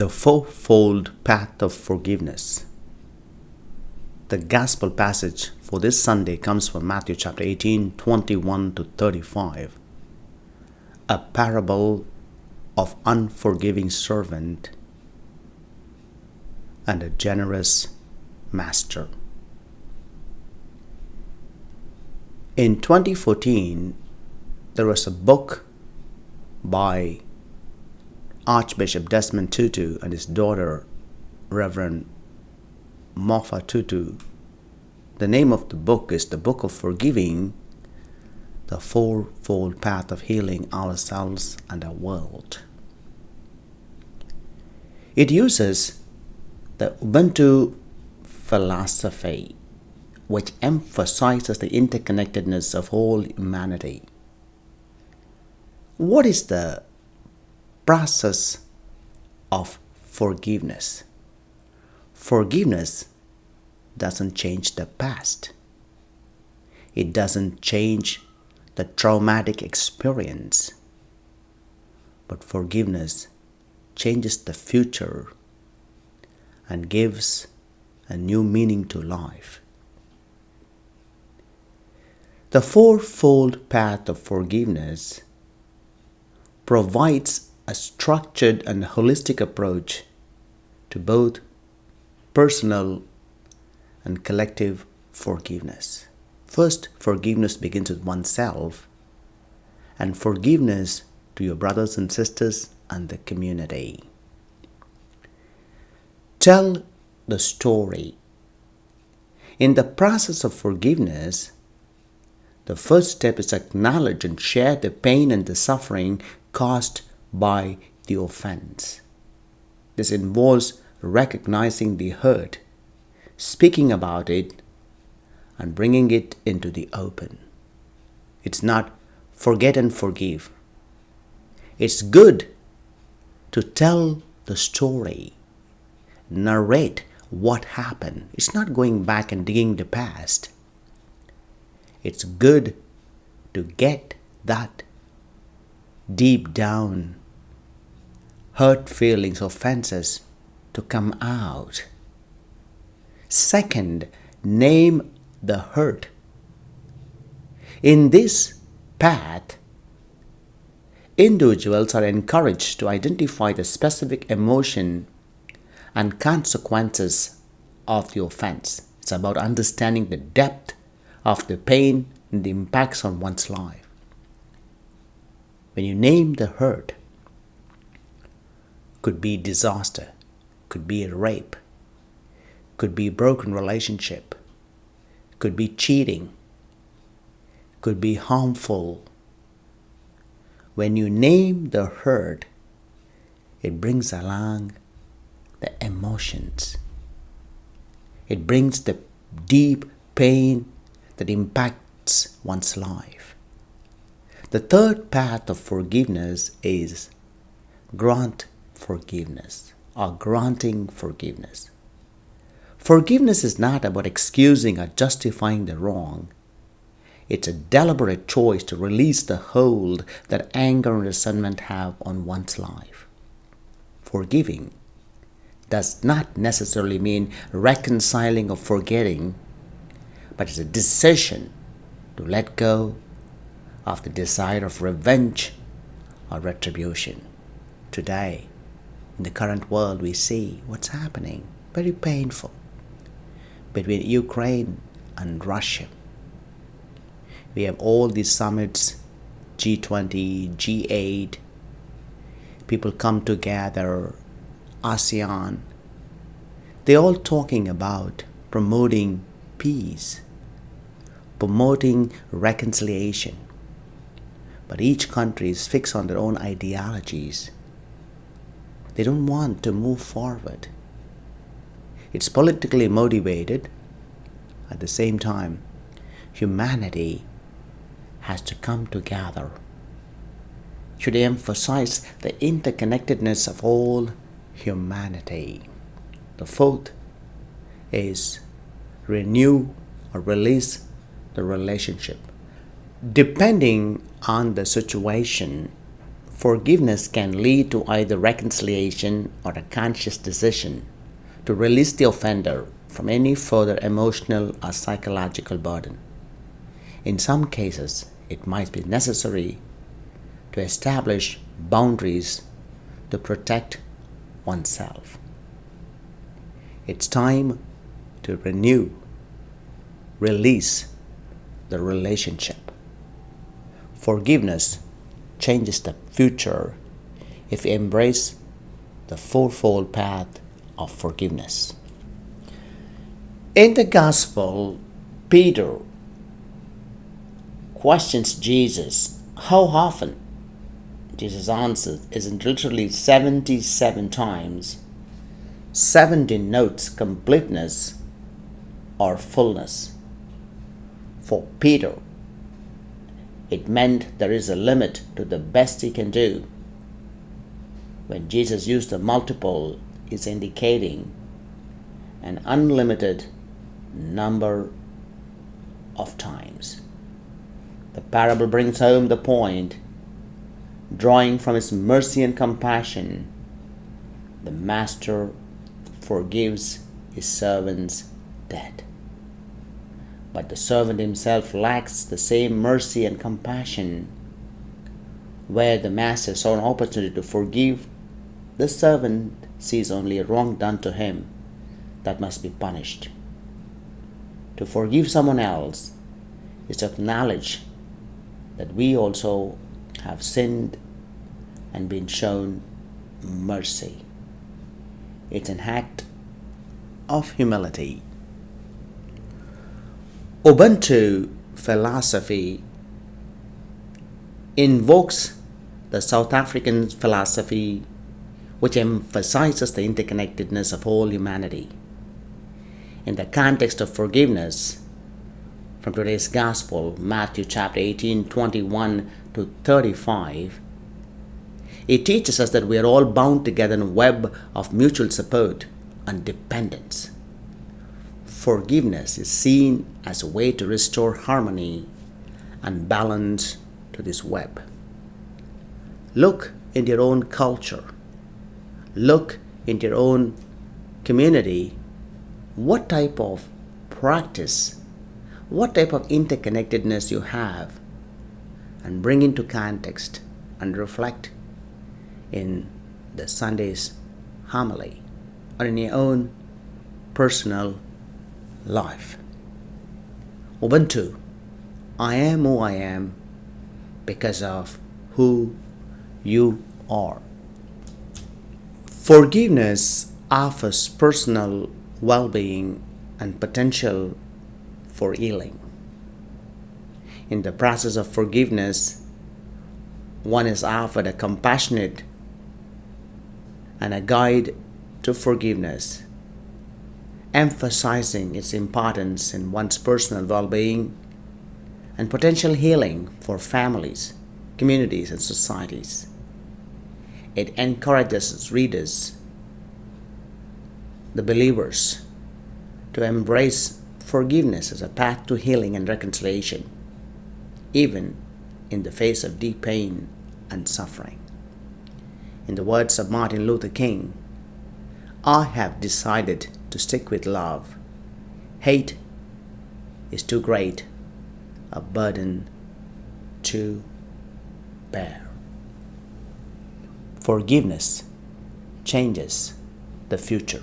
The fourfold path of forgiveness. The gospel passage for this Sunday comes from Matthew chapter 18, 21 to 35. A parable of unforgiving servant and a generous master. In 2014, there was a book by Archbishop Desmond Tutu and his daughter, Reverend Mofa Tutu. The name of the book is The Book of Forgiving, the Fourfold Path of Healing Ourselves and Our World. It uses the Ubuntu philosophy, which emphasizes the interconnectedness of all humanity. What is the process of forgiveness? Forgiveness doesn't change the past. It doesn't change the traumatic experience. But forgiveness changes the future and gives a new meaning to life. The fourfold path of forgiveness provides a structured and holistic approach to both personal and collective forgiveness. First, forgiveness begins with oneself, and forgiveness to your brothers and sisters and the community. Tell the story. In the process of forgiveness, the first step is to acknowledge and share the pain and the suffering caused by the offense. This involves recognizing the hurt, speaking about it, and bringing it into the open. It's not forget and forgive. It's good to tell the story, narrate what happened. It's not going back and digging the past. It's good to get that deep down hurt feelings, offenses to come out. Second, name the hurt. In this path, individuals are encouraged to identify the specific emotion and consequences of the offense. It's about understanding the depth of the pain and the impacts on one's life. When you name the hurt, could be disaster, could be a rape, could be a broken relationship, could be cheating, could be harmful. When you name the hurt, it brings along the emotions. It brings the deep pain that impacts one's life. The third path of forgiveness is grant forgiveness or granting forgiveness. Forgiveness is not about excusing or justifying the wrong. It's a deliberate choice to release the hold that anger and resentment have on one's life. Forgiving does not necessarily mean reconciling or forgetting, but it's a decision to let go of the desire of revenge or retribution. Today, in the current world, we see what's happening, very painful, between Ukraine and Russia. We have all these summits, G20, G8, people come together, ASEAN. They're all talking about promoting peace, promoting reconciliation. But each country is fixed on their own ideologies. They don't want to move forward. It's politically motivated. At the same time, humanity has to come together. Should emphasize the interconnectedness of all humanity. The fourth is renew or release the relationship. Depending on the situation, Forgiveness can lead to either reconciliation or a conscious decision to release the offender from any further emotional or psychological burden. In some cases, it might be necessary to establish boundaries to protect oneself. It's time to release the relationship. Forgiveness changes the future if we embrace the fourfold path of forgiveness. In the Gospel, Peter questions Jesus how often. Jesus answers is literally 77 times. 7 denotes completeness or fullness. For Peter, it meant there is a limit to the best he can do. When Jesus used the multiple, is indicating an unlimited number of times. The parable brings home the point. Drawing from his mercy and compassion, the master forgives his servant's debt. But the servant himself lacks the same mercy and compassion. Where the master saw an opportunity to forgive, the servant sees only a wrong done to him that must be punished. To forgive someone else is to acknowledge that we also have sinned and been shown mercy. It's an act of humility. Ubuntu philosophy invokes the South African philosophy which emphasizes the interconnectedness of all humanity. In the context of forgiveness, from today's Gospel, Matthew chapter 18, 21 to 35, it teaches us that we are all bound together in a web of mutual support and dependence. Forgiveness is seen as a way to restore harmony and balance to this web. Look into your own culture. Look into your own community. What type of practice, what type of interconnectedness you have, and bring into context and reflect in the Sunday's homily or in your own personal life. Ubuntu, I am who I am because of who you are. Forgiveness offers personal well-being and potential for healing. In the process of forgiveness, one is offered a compassionate and a guide to forgiveness, emphasizing its importance in one's personal well-being and potential healing for families, communities, and societies. It encourages its readers, the believers, to embrace forgiveness as a path to healing and reconciliation, even in the face of deep pain and suffering. In the words of Martin Luther King, I have decided to stick with love. Hate is too great a burden to bear. Forgiveness changes the future.